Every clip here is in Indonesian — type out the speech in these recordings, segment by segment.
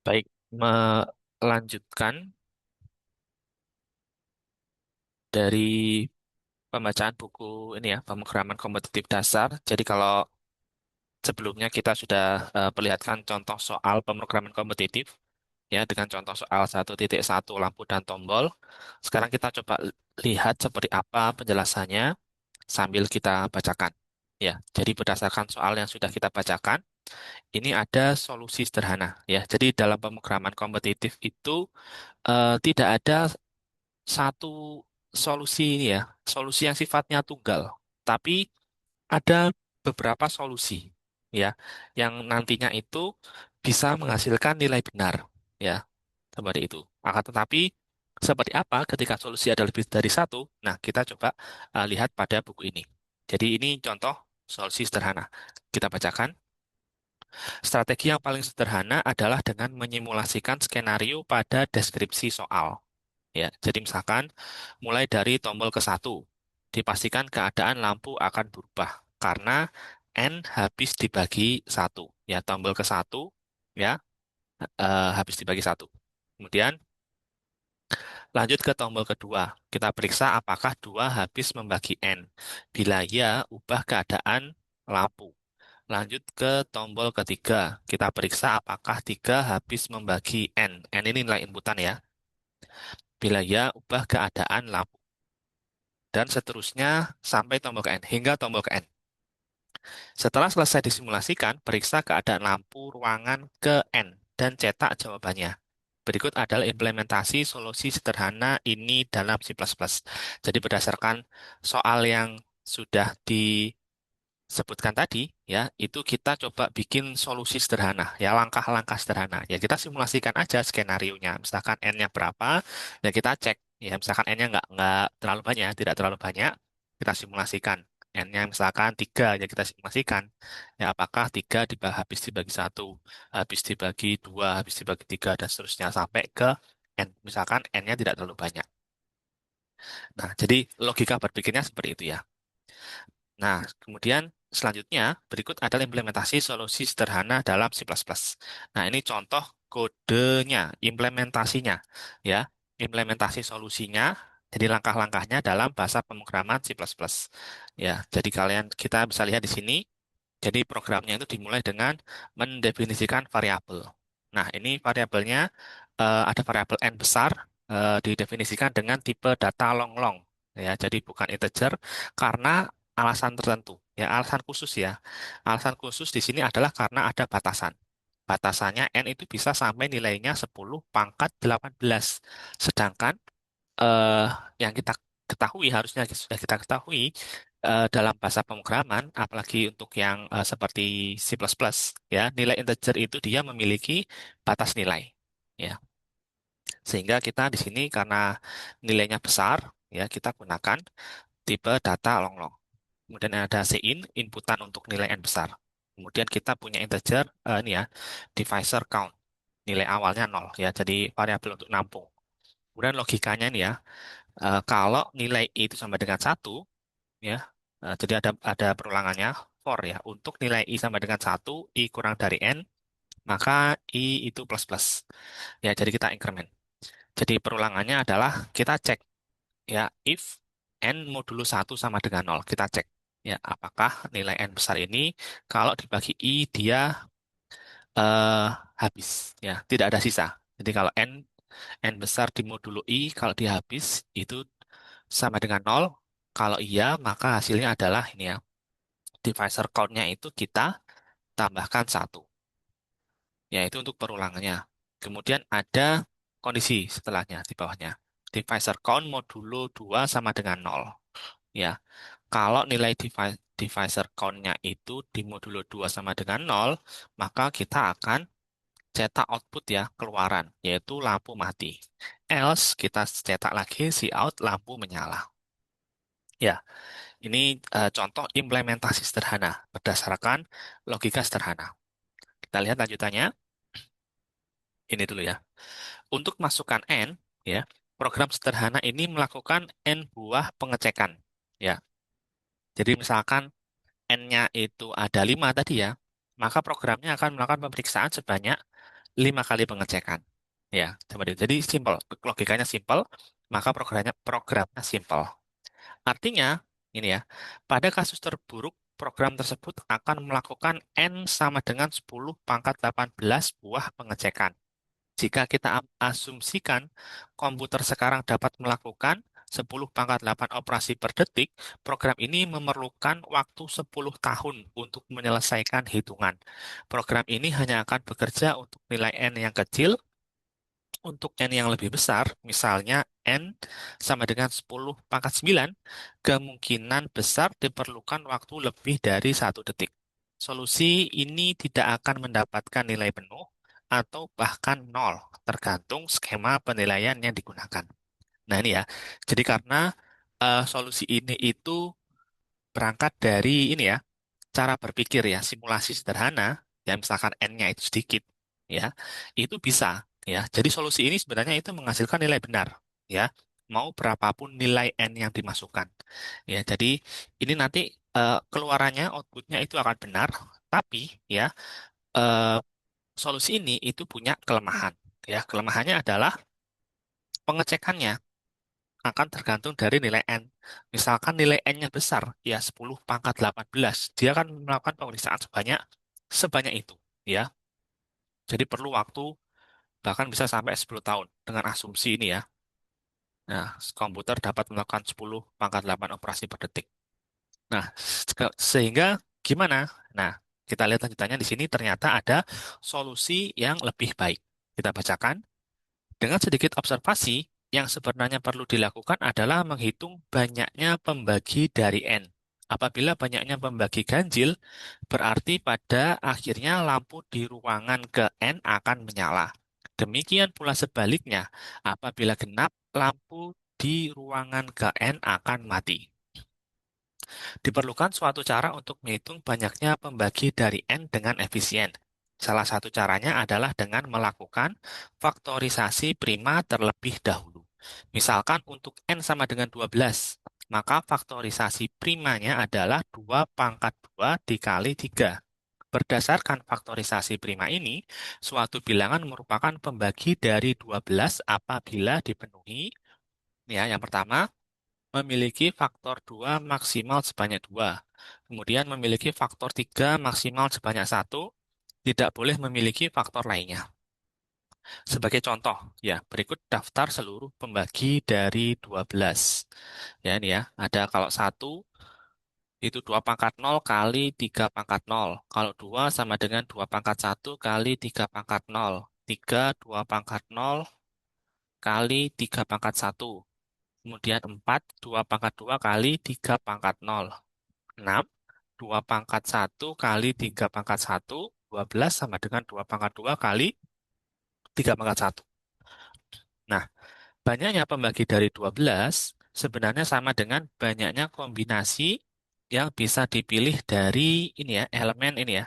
Baik, melanjutkan dari pembacaan buku ini ya, pemrograman kompetitif dasar. Jadi kalau sebelumnya kita sudah perlihatkan contoh soal pemrograman kompetitif ya dengan contoh soal 1.1 lampu dan tombol. Sekarang kita coba lihat seperti apa penjelasannya sambil kita bacakan. Ya, jadi berdasarkan soal yang sudah kita bacakan, ini ada solusi sederhana ya. Jadi dalam pemrograman kompetitif itu tidak ada satu solusi ini ya, solusi yang sifatnya tunggal, tapi ada beberapa solusi ya, yang nantinya itu bisa menghasilkan nilai benar ya, seperti itu. Akan tetapi seperti apa ketika solusi ada lebih dari satu? Nah, kita coba lihat pada buku ini. Jadi ini contoh solusi sederhana. Kita bacakan. Strategi yang paling sederhana adalah dengan menyimulasikan skenario pada deskripsi soal. Ya, jadi misalkan mulai dari tombol ke satu, dipastikan keadaan lampu akan berubah karena N habis dibagi satu. Ya, tombol ke satu, ya, habis dibagi satu. Kemudian lanjut ke tombol kedua. Kita periksa apakah 2 habis membagi N. Bila ya, ubah keadaan lampu. Lanjut ke tombol ketiga. Kita periksa apakah 3 habis membagi N. N ini nilai inputan ya. Bila ya, ubah keadaan lampu. Dan seterusnya sampai tombol ke N, hingga tombol ke N. Setelah selesai disimulasikan, periksa keadaan lampu ruangan ke N dan cetak jawabannya. Berikut adalah implementasi solusi sederhana ini dalam C++. Jadi berdasarkan soal yang sudah disebutkan tadi, ya, itu kita coba bikin solusi sederhana, ya, langkah-langkah sederhana. Ya, kita simulasikan aja skenario-nya. Misalkan N-nya berapa, ya kita cek. Ya, misalkan N-nya nggak terlalu banyak, tidak terlalu banyak, kita simulasikan. N-nya misalkan 3, ya kita simulasikan. Ya, apakah 3 habis dibagi satu, habis dibagi 2, habis dibagi 3, dan seterusnya sampai ke N. Misalkan N-nya tidak terlalu banyak. Nah, jadi logika berpikirnya seperti itu ya. Nah, kemudian selanjutnya berikut adalah implementasi solusi sederhana dalam C++. Nah, ini contoh kodenya, implementasinya ya. Implementasi solusinya jadi langkah-langkahnya dalam bahasa pemrograman C++. Ya, jadi kita bisa lihat di sini. Jadi programnya itu dimulai dengan mendefinisikan variabel. Nah, ini variabelnya ada variabel n besar didefinisikan dengan tipe data long-long. Ya, jadi bukan integer karena alasan tertentu. Ya, alasan khusus ya. Alasan khusus di sini adalah karena ada batasan. Batasannya n itu bisa sampai nilainya 10 pangkat 18. Sedangkan eh, yang kita ketahui, harusnya sudah kita ketahui, dalam bahasa pemrograman, apalagi untuk yang seperti C++, ya, nilai integer itu dia memiliki batas nilai, ya. Sehingga kita di sini karena nilainya besar, ya, kita gunakan tipe data long-long. Kemudian ada cin, inputan untuk nilai n besar. Kemudian kita punya integer, ini ya, divisor count, nilai awalnya 0, ya, jadi variabel untuk nampung. Kemudian logikanya nih ya, kalau nilai I itu sama dengan satu, ya, jadi ada perulangannya for ya. Untuk nilai I sama dengan satu, I kurang dari N, maka I itu plus plus. Ya, jadi kita increment. Jadi perulangannya adalah kita cek ya, if N modulo satu sama dengan nol, kita cek ya apakah nilai N besar ini kalau dibagi I dia eh, habis ya, tidak ada sisa. Jadi kalau N besar di modulo I kalau dia habis itu sama dengan nol. Kalau iya, maka hasilnya adalah ini ya, divisor count-nya itu kita tambahkan satu, yaitu untuk perulangannya. Kemudian ada kondisi setelahnya di bawahnya. Divisor count modulo 2 sama dengan nol. Ya, kalau nilai divisor count-nya itu di modulo 2 sama dengan nol, maka kita akan cetak output ya, keluaran, yaitu lampu mati. Else, kita cetak lagi si out lampu menyala. Ya, ini contoh implementasi sederhana berdasarkan logika sederhana. Kita lihat lanjutannya. Ini dulu ya. Untuk masukkan N, ya, program sederhana ini melakukan N buah pengecekan. Ya, jadi misalkan N-nya itu ada 5 tadi ya, maka programnya akan melakukan pemeriksaan sebanyak 5 kali pengecekan. Ya, seperti itu. Jadi simpel, logikanya simpel, maka programnya simpel. Artinya, ini ya, pada kasus terburuk, program tersebut akan melakukan N sama dengan 10 pangkat 18 buah pengecekan. Jika kita asumsikan komputer sekarang dapat melakukan 10 pangkat 8 operasi per detik, program ini memerlukan waktu 10 tahun untuk menyelesaikan hitungan. Program ini hanya akan bekerja untuk nilai N yang kecil. Untuk N yang lebih besar, misalnya N sama dengan 10 pangkat 9, kemungkinan besar diperlukan waktu lebih dari 1 detik. Solusi ini tidak akan mendapatkan nilai penuh atau bahkan nol, tergantung skema penilaian yang digunakan. Nah ini ya, jadi karena solusi ini itu berangkat dari ini ya, cara berpikir ya, simulasi sederhana, ya misalkan N-nya itu sedikit, ya, itu bisa, ya. Jadi solusi ini sebenarnya itu menghasilkan nilai benar, ya, mau berapapun nilai N yang dimasukkan. Ya, jadi ini nanti keluarannya, outputnya itu akan benar, tapi ya, eh, solusi ini itu punya kelemahan. Ya, kelemahannya adalah pengecekannya akan tergantung dari nilai N. Misalkan nilai N-nya besar, ya 10 pangkat 18, dia akan melakukan pemeriksaan sebanyak sebanyak itu, ya. Jadi perlu waktu bahkan bisa sampai 10 tahun dengan asumsi ini ya. Nah, komputer dapat melakukan 10 pangkat 8 operasi per detik. Nah, sehingga gimana? Nah, kita lihat lanjutannya di sini ternyata ada solusi yang lebih baik. Kita bacakan. Dengan sedikit observasi, yang sebenarnya perlu dilakukan adalah menghitung banyaknya pembagi dari N. Apabila banyaknya pembagi ganjil, berarti pada akhirnya lampu di ruangan ke N akan menyala. Demikian pula sebaliknya, apabila genap, lampu di ruangan ke N akan mati. Diperlukan suatu cara untuk menghitung banyaknya pembagi dari N dengan efisien. Salah satu caranya adalah dengan melakukan faktorisasi prima terlebih dahulu. Misalkan untuk N sama dengan 12, maka faktorisasi primanya adalah 2 pangkat 2 dikali 3. Berdasarkan faktorisasi prima ini, suatu bilangan merupakan pembagi dari 12 apabila dipenuhi. Ya, yang pertama, memiliki faktor 2 maksimal sebanyak 2. Kemudian memiliki faktor 3 maksimal sebanyak 1. Tidak boleh memiliki faktor lainnya. Sebagai contoh, ya, berikut daftar seluruh pembagi dari 12. Ya, ini ya, ada kalau 1 itu 2 pangkat 0 kali 3 pangkat 0. Kalau 2 sama dengan 2 pangkat 1 kali 3 pangkat 0. 3, 2 pangkat 0 kali 3 pangkat 1. Kemudian 4, 2 pangkat 2 kali 3 pangkat 0. 6, 2 pangkat 1 kali 3 pangkat 1, 12 sama dengan 2 pangkat 2 kali 3 pangkat 1. Nah, banyaknya pembagi dari 12 sebenarnya sama dengan banyaknya kombinasi yang bisa dipilih dari ini ya, elemen ini ya.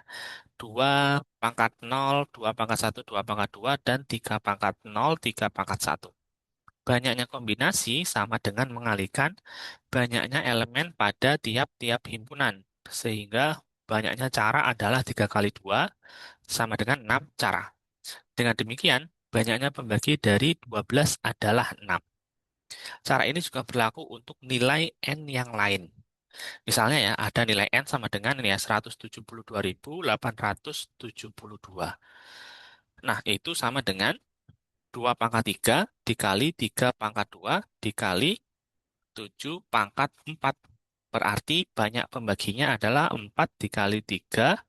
2 pangkat 0, 2 pangkat 1, 2 pangkat 2, dan 3 pangkat 0, 3 pangkat 1. Banyaknya kombinasi sama dengan mengalihkan banyaknya elemen pada tiap-tiap himpunan. Sehingga banyaknya cara adalah 3 kali 2 sama dengan 6 cara. Dengan demikian, banyaknya pembagi dari 12 adalah 6. Cara ini juga berlaku untuk nilai N yang lain. Misalnya ya, ada nilai N sama dengan ini ya, 172.872. Nah, itu sama dengan 2 pangkat 3 dikali 3 pangkat 2 dikali 7 pangkat 4. Berarti banyak pembaginya adalah 4 dikali 3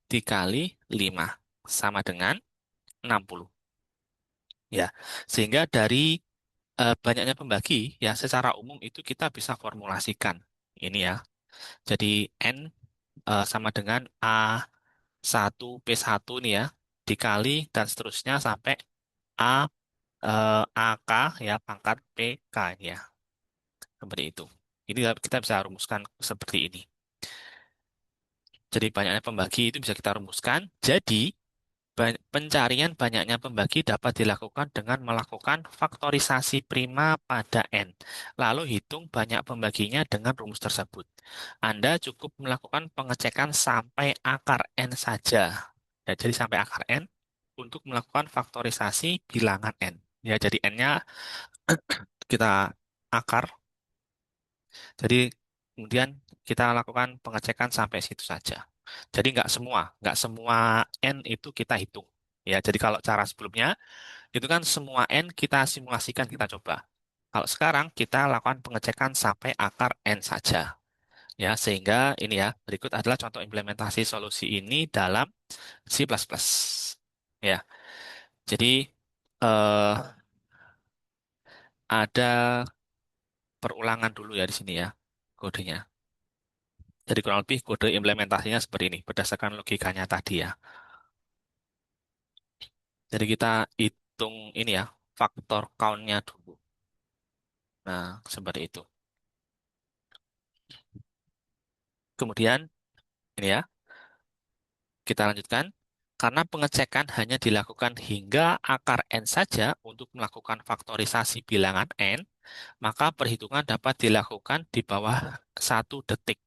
dikali 5. Sama dengan 60. Ya, sehingga dari banyaknya pembagi, ya secara umum itu kita bisa formulasikan. Ini ya, jadi N sama dengan A1 P1 nih ya, dikali dan seterusnya sampai A AK ya pangkat PK ini ya. Seperti itu. Ini kita bisa rumuskan seperti ini. Jadi banyaknya pembagi itu bisa kita rumuskan. Jadi pencarian banyaknya pembagi dapat dilakukan dengan melakukan faktorisasi prima pada N. Lalu hitung banyak pembaginya dengan rumus tersebut. Anda cukup melakukan pengecekan sampai akar N saja. Ya, jadi sampai akar N. untuk melakukan faktorisasi bilangan n. Ya, jadi n-nya kita akar. Jadi kemudian kita lakukan pengecekan sampai situ saja. Jadi nggak semua n itu kita hitung. Ya, jadi kalau cara sebelumnya itu kan semua n kita simulasikan, kita coba. Kalau sekarang kita lakukan pengecekan sampai akar n saja. Ya, sehingga ini ya, berikut adalah contoh implementasi solusi ini dalam C++. Ya, jadi eh, ada perulangan dulu ya di sini ya, kodenya. Jadi kurang lebih kode implementasinya seperti ini, berdasarkan logikanya tadi ya. Jadi kita hitung ini ya, faktor count-nya dulu. Nah, seperti itu. Kemudian, ini ya, kita lanjutkan. Karena pengecekan hanya dilakukan hingga akar n saja untuk melakukan faktorisasi bilangan n, maka perhitungan dapat dilakukan di bawah 1 detik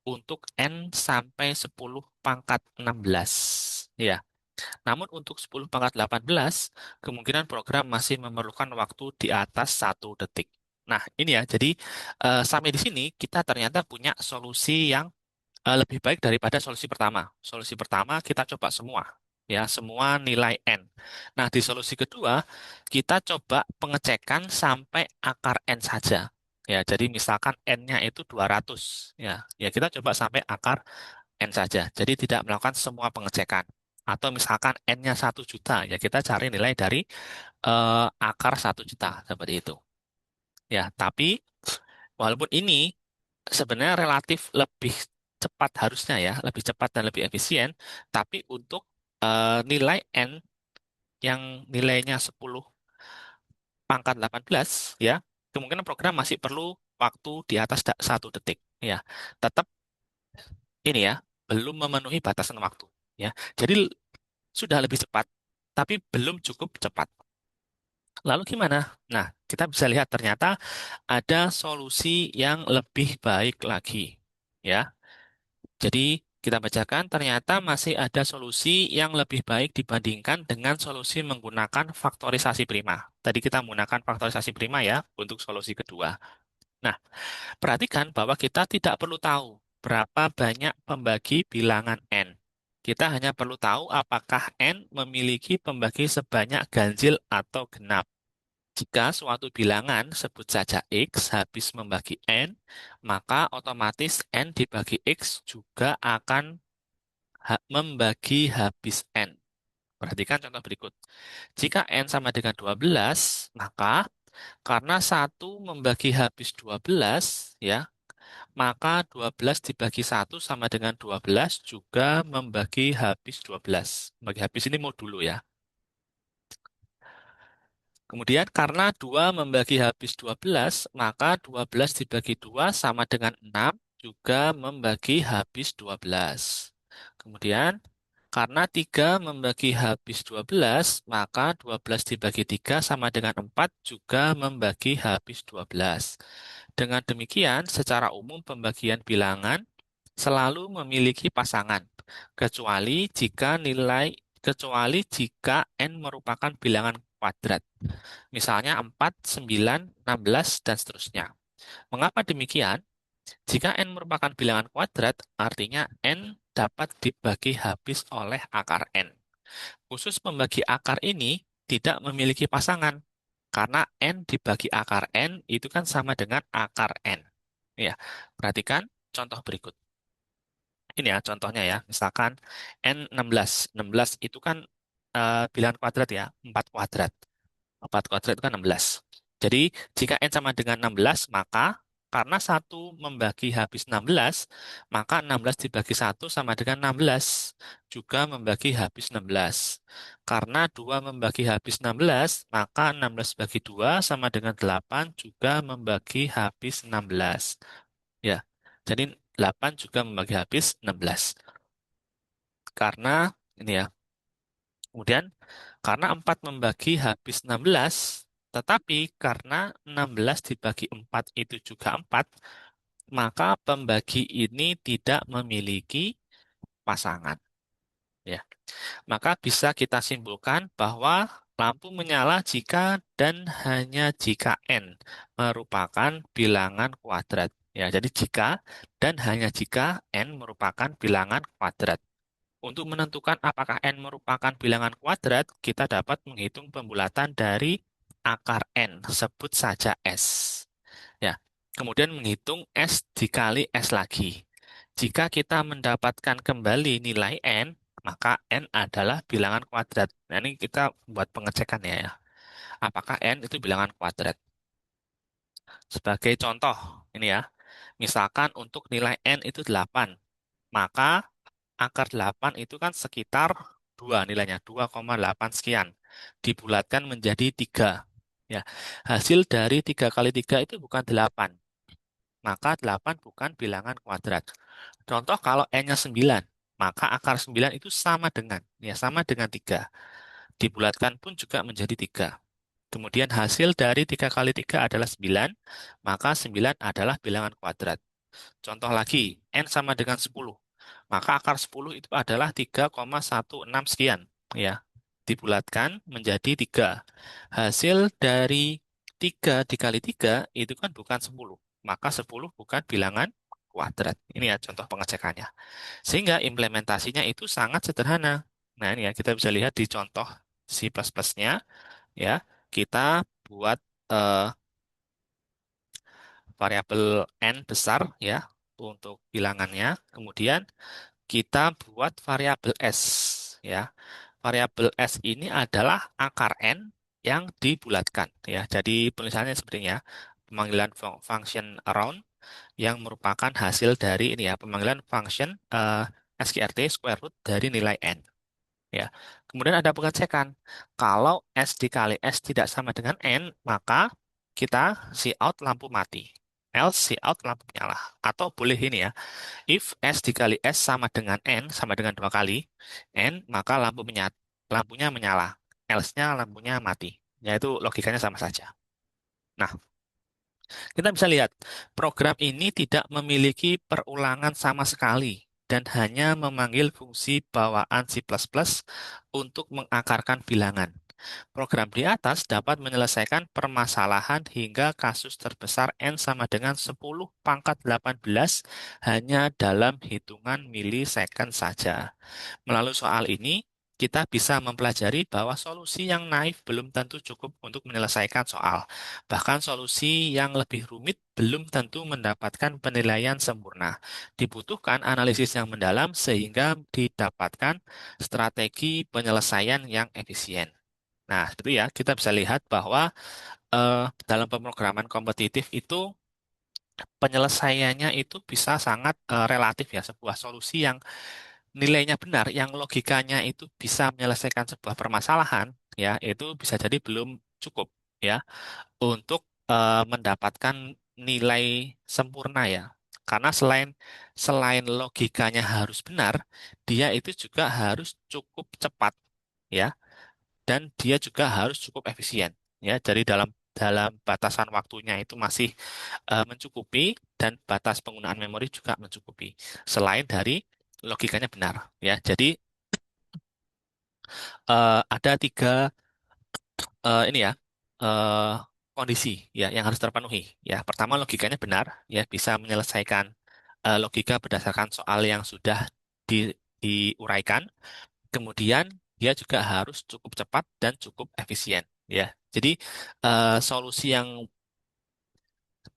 untuk n sampai 10 pangkat 16. Ya. Namun untuk 10 pangkat 18, kemungkinan program masih memerlukan waktu di atas 1 detik. Nah, ini ya, jadi sampai di sini kita ternyata punya solusi yang lebih baik daripada solusi pertama. Solusi pertama kita coba semua, ya, semua nilai n. Nah, di solusi kedua, kita coba pengecekan sampai akar n saja. Ya, jadi misalkan n-nya itu 200, ya, ya kita coba sampai akar N saja. Jadi tidak melakukan semua pengecekan. Atau misalkan N-nya 1 juta, ya kita cari nilai dari akar 1 juta, seperti itu. Ya, tapi walaupun ini sebenarnya relatif lebih cepat harusnya ya, lebih cepat dan lebih efisien, tapi untuk nilai N yang nilainya 10 pangkat 18, ya, kemungkinan program masih perlu waktu di atas 1 detik. Ya, tetap ini ya, belum memenuhi batasan waktu. Ya, jadi sudah lebih cepat, tapi belum cukup cepat. Lalu gimana? Nah, kita bisa lihat ternyata ada solusi yang lebih baik lagi. Ya, jadi kita bacakan ternyata masih ada solusi yang lebih baik dibandingkan dengan solusi menggunakan faktorisasi prima. Tadi kita menggunakan faktorisasi prima ya untuk solusi kedua. Nah, perhatikan bahwa kita tidak perlu tahu berapa banyak pembagi bilangan n. Kita hanya perlu tahu apakah n memiliki pembagi sebanyak ganjil atau genap. Jika suatu bilangan, sebut saja x, habis membagi n, maka otomatis n dibagi x juga akan membagi habis n. Perhatikan contoh berikut. Jika n sama dengan 12, maka karena 1 membagi habis 12, ya, maka 12 dibagi 1 sama dengan 12 juga membagi habis 12. Membagi habis ini modulo ya. Kemudian karena 2 membagi habis 12, maka 12 dibagi 2 sama dengan 6 juga membagi habis 12. Kemudian karena 3 membagi habis 12, maka 12 dibagi 3 sama dengan 4 juga membagi habis 12. Dengan demikian, secara umum pembagian bilangan selalu memiliki pasangan, kecuali jika n merupakan bilangan kuadrat. Misalnya 4, 9, 16, dan seterusnya. Mengapa demikian? Jika n merupakan bilangan kuadrat, artinya n dapat dibagi habis oleh akar n. Khusus pembagi akar ini tidak memiliki pasangan, karena n dibagi akar n itu kan sama dengan akar n. Ya, perhatikan contoh berikut. Ini ya contohnya ya, misalkan n 16. 16 itu kan bilangan kuadrat ya, 4 kuadrat. 4 kuadrat itu kan 16. Jadi, jika N sama dengan 16, maka karena 1 membagi habis 16, maka 16 dibagi 1 sama dengan 16, juga membagi habis 16. Karena 2 membagi habis 16, maka 16 bagi 2 sama dengan 8, juga membagi habis 16. Ya, jadi 8 juga membagi habis 16. Karena, ini ya, kemudian karena 4 membagi habis 16, tetapi karena 16 dibagi 4 itu juga 4, maka pembagi ini tidak memiliki pasangan. Ya, maka bisa kita simpulkan bahwa lampu menyala jika dan hanya jika n merupakan bilangan kuadrat. Ya, jadi jika dan hanya jika n merupakan bilangan kuadrat. Untuk menentukan apakah n merupakan bilangan kuadrat, kita dapat menghitung pembulatan dari akar n, sebut saja s. Ya, kemudian menghitung s dikali s lagi. Jika kita mendapatkan kembali nilai n, maka n adalah bilangan kuadrat. Nah, ini kita buat pengecekan ya. Apakah n itu bilangan kuadrat? Sebagai contoh, ini ya. Misalkan untuk nilai n itu 8, maka akar 8 itu kan sekitar 2 nilainya, 2,8 sekian. Dibulatkan menjadi 3. Ya, hasil dari 3 kali 3 itu bukan 8, maka 8 bukan bilangan kuadrat. Contoh kalau n-nya 9, maka akar 9 itu sama dengan 3. Dibulatkan pun juga menjadi 3. Kemudian hasil dari 3 kali 3 adalah 9, maka 9 adalah bilangan kuadrat. Contoh lagi, n sama dengan 10. Maka akar 10 itu adalah 3,16 sekian. Ya, dibulatkan menjadi 3. Hasil dari 3 dikali 3 itu kan bukan 10. Maka 10 bukan bilangan kuadrat. Ini ya contoh pengecekannya. Sehingga implementasinya itu sangat sederhana. Nah, ini ya kita bisa lihat di contoh C++-nya ya. Kita buat eh, variabel n besar ya untuk bilangannya. Kemudian kita buat variabel s ya. Variabel s ini adalah akar n yang dibulatkan ya. Jadi penulisannya seperti ini ya. Pemanggilan function around yang merupakan hasil dari ini ya, pemanggilan function sqrt square root dari nilai n ya. Kemudian ada pengecekan. Kalau s dikali s tidak sama dengan n, maka kita cout lampu mati. Else cout lampu nyala. Atau boleh ini ya, if S dikali S sama dengan N, sama dengan 2 kali N, maka lampunya menyala. Else-nya lampunya mati. Yaitu logikanya sama saja. Nah, kita bisa lihat, program ini tidak memiliki perulangan sama sekali dan hanya memanggil fungsi bawaan C++ untuk mengakarkan bilangan. Program di atas dapat menyelesaikan permasalahan hingga kasus terbesar N sama dengan 10 pangkat 18 hanya dalam hitungan milisecond saja. Melalui soal ini, kita bisa mempelajari bahwa solusi yang naif belum tentu cukup untuk menyelesaikan soal. Bahkan solusi yang lebih rumit belum tentu mendapatkan penilaian sempurna. Dibutuhkan analisis yang mendalam sehingga didapatkan strategi penyelesaian yang efisien. Nah, itu ya, kita bisa lihat bahwa dalam pemrograman kompetitif itu penyelesaiannya itu bisa sangat relatif ya, sebuah solusi yang nilainya benar, yang logikanya itu bisa menyelesaikan sebuah permasalahan, ya, itu bisa jadi belum cukup ya untuk mendapatkan nilai sempurna ya. Karena selain selain logikanya harus benar, dia itu juga harus cukup cepat ya, dan dia juga harus cukup efisien ya. Jadi dalam dalam batasan waktunya itu masih mencukupi dan batas penggunaan memori juga mencukupi. Selain dari logikanya benar ya. Jadi ada tiga ini ya eh, kondisi ya yang harus terpenuhi ya. Pertama logikanya benar ya bisa menyelesaikan logika berdasarkan soal yang sudah diuraikan. Kemudian dia juga harus cukup cepat dan cukup efisien ya. Jadi solusi yang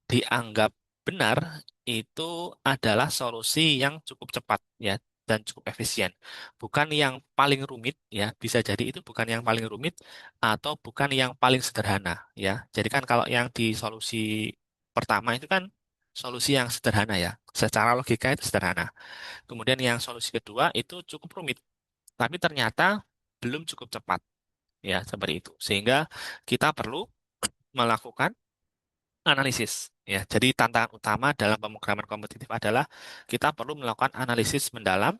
dianggap benar itu adalah solusi yang cukup cepat ya dan cukup efisien. Bukan yang paling rumit ya, bisa jadi itu bukan yang paling rumit atau bukan yang paling sederhana ya. Jadi kan kalau yang di solusi pertama itu kan solusi yang sederhana ya. Secara logika itu sederhana. Kemudian yang solusi kedua itu cukup rumit, tapi ternyata belum cukup cepat ya, seperti itu. Sehingga kita perlu melakukan analisis. Ya, jadi tantangan utama dalam pemrograman kompetitif adalah kita perlu melakukan analisis mendalam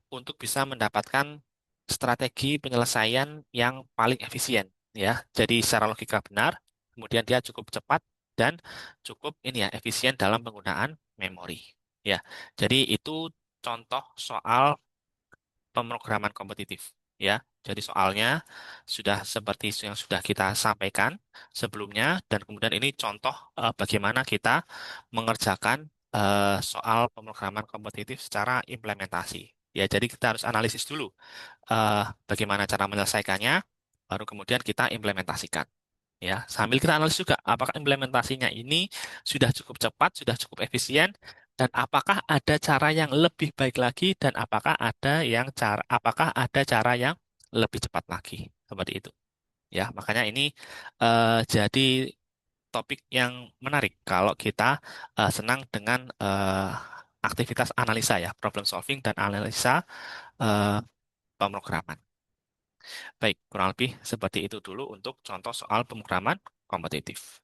untuk bisa mendapatkan strategi penyelesaian yang paling efisien. Ya, jadi secara logika benar, kemudian dia cukup cepat dan cukup ini ya efisien dalam penggunaan memori. Ya, jadi itu contoh soal pemrograman kompetitif. Ya, jadi soalnya sudah seperti yang sudah kita sampaikan sebelumnya, dan kemudian ini contoh bagaimana kita mengerjakan soal pemrograman kompetitif secara implementasi. Ya, jadi kita harus analisis dulu eh, bagaimana cara menyelesaikannya, baru kemudian kita implementasikan. Ya, sambil kita analisis juga apakah implementasinya ini sudah cukup cepat, sudah cukup efisien, dan apakah ada cara yang lebih baik lagi, dan apakah ada cara yang lebih cepat lagi, seperti itu. Ya, makanya ini jadi topik yang menarik kalau kita senang dengan aktivitas analisa ya, problem solving dan analisa eh, pemrograman. Baik, kurang lebih seperti itu dulu untuk contoh soal pemrograman kompetitif.